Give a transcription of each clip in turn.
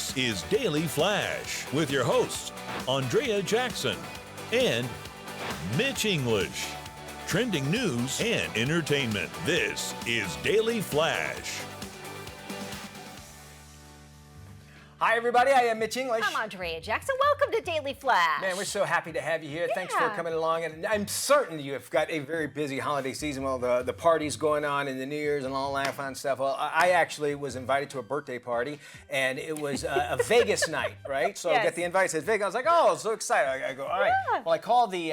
This is Daily Flash with your hosts, Andrea Jackson and Mitch English. Trending news and entertainment. This is Daily Flash. Hi, everybody. I am Mitch English. I'm Andrea Jackson. Welcome to Daily Flash. Man, we're so happy to have you here. Yeah. Thanks for coming along. And I'm certain you have got a very busy holiday season. Well, the parties going on and the New Year's and all that fun stuff. Well, I actually was invited to a birthday party, and it was a Vegas night, right? So I get the invite. It says Vegas. I was like, oh, so excited. I go, all right. Yeah. Well, I called the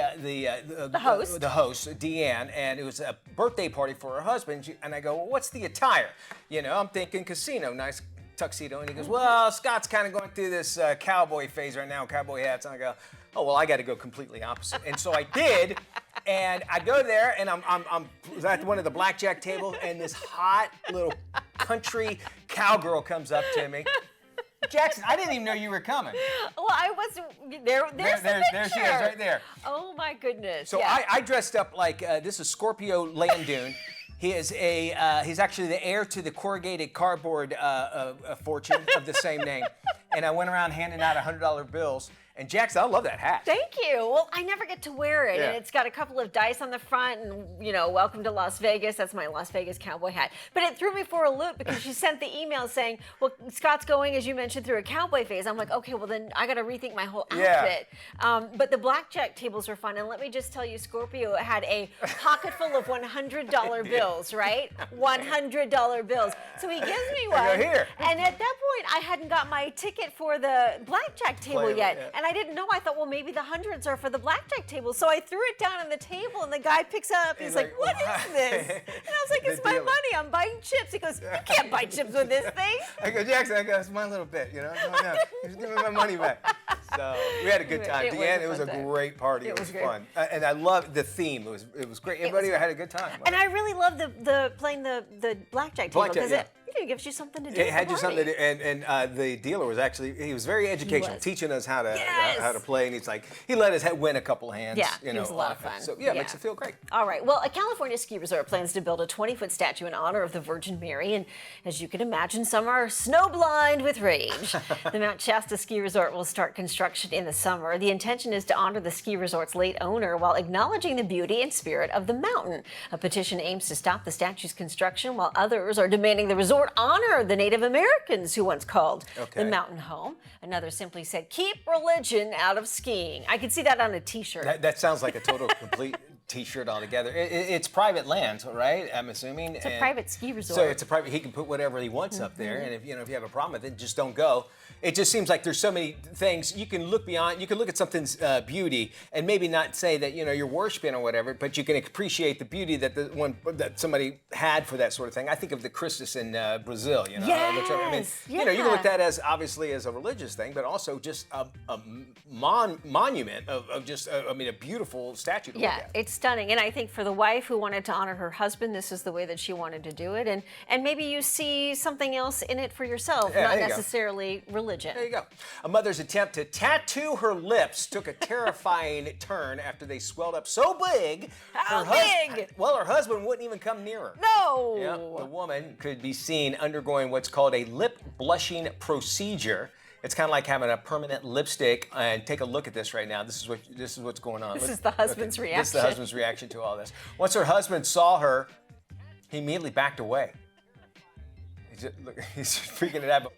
host, Deanne, and it was a birthday party for her husband. And I go, well, what's the attire? You know, I'm thinking casino, nice tuxedo, and he goes, well, Scott's kind of going through this cowboy phase right now, cowboy hats. And I go, oh, well, I got to go completely opposite. And so I did, and I go there, and I'm at one of the blackjack tables, and this hot little country cowgirl comes up to me. Jackson, I didn't even know you were coming. Well, I was there. There she is, right there. Oh my goodness! So yeah. I dressed up like this is Scorpio Landune. He is he's actually the heir to the corrugated cardboard fortune of the same name. And I went around handing out $100 bills. And Jackson, I love that hat. Thank you. Well, I never get to wear it, Yeah. and it's got a couple of dice on the front, and welcome to Las Vegas. That's my Las Vegas cowboy hat. But it threw me for a loop because she sent the email saying, "Well, Scott's going, as you mentioned, through a cowboy phase." I'm like, okay, well then I got to rethink my whole outfit. But the blackjack tables were fun, and let me just tell you, Scorpio had a pocket full of $100 bills, right? $100 bills. So he gives me one, Here. and at that point, I hadn't got my ticket for the blackjack table yet. Yeah. And I didn't know. I thought, well, maybe the hundreds are for the blackjack table. So I threw it down on the table, and the guy picks up. He's like, what is this? And I was like, it's my money. I'm buying chips. He goes, you can't buy chips with this thing. I go, Jackson, it's my little bit, No, just give me my money back. So we had a good time. Deanne, it was a great party. It was fun. And I loved the theme. It was great. Everybody had a good time. And I really love the playing the blackjack table because it gives you something to do. It had you something to do, and the dealer was he was very educational, teaching us how to play, and he let us win a couple hands. Yeah, it was a lot of fun. So it makes it feel great. All right, well, a California ski resort plans to build a 20-foot statue in honor of the Virgin Mary, and as you can imagine, some are snowblind with rage. The Mount Shasta Ski Resort will start construction in the summer. The intention is to honor the ski resort's late owner while acknowledging the beauty and spirit of the mountain. A petition aims to stop the statue's construction, while others are demanding the resort honor the Native Americans who once called the mountain home. Another simply said, keep religion out of skiing. I could see that on a t-shirt. That sounds like a total complete t-shirt altogether. It's private land, right? I'm assuming. It's a private ski resort. So it's a private, he can put whatever he wants up there, and if you have a problem with it, just don't go. It just seems like there's so many things you can look beyond. You can look at something's beauty and maybe not say that you're worshiping or whatever, but you can appreciate the beauty that somebody had for that sort of thing. I think of the Christus in Brazil. Yes. You can look at that as obviously as a religious thing, but also just a monument of just a beautiful statue to look at. It's stunning, and I think for the wife who wanted to honor her husband, this is the way that she wanted to do it, and maybe you see something else in it for yourself, not necessarily religion. There you go. A mother's attempt to tattoo her lips took a terrifying turn after they swelled up so big. How big? Well, her husband wouldn't even come near her. No. Yeah, the woman could be seen undergoing what's called a lip blushing procedure. It's kind of like having a permanent lipstick. And take a look at this right now. This is what's going on. This is the husband's reaction. This is the husband's reaction to all this. Once her husband saw her, he immediately backed away. He's freaking it out.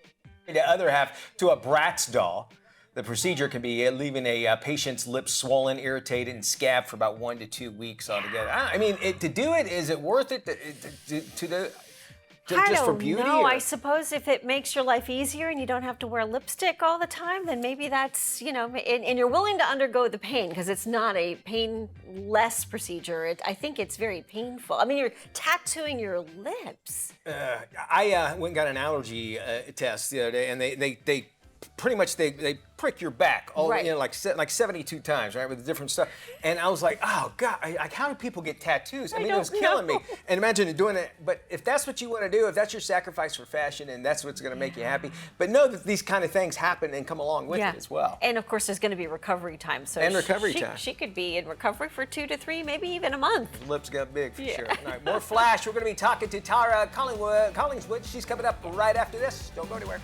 The other half to a Bratz doll. The procedure can be leaving a patient's lips swollen, irritated, and scabbed for about 1 to 2 weeks altogether. To do it, is it worth it just for beauty? No, I suppose if it makes your life easier and you don't have to wear lipstick all the time, then maybe that's, and you're willing to undergo the pain because it's not a painless procedure. I think it's very painful. You're tattooing your lips. I went and got an allergy test the other day, and they pretty much they prick your back all like 72 times, right, with different stuff. And I was like, oh God, how do people get tattoos? It was killing me. And imagine doing it. But if that's what you want to do, if that's your sacrifice for fashion, and that's what's going to make you happy, but know that these kind of things happen and come along with it as well. And of course, there's going to be recovery time. So she could be in recovery for 2 to 3, maybe even a month. Lips got big for sure. All right, more Flash. We're going to be talking to Tara Collingswood. She's coming up right after this. Don't go anywhere.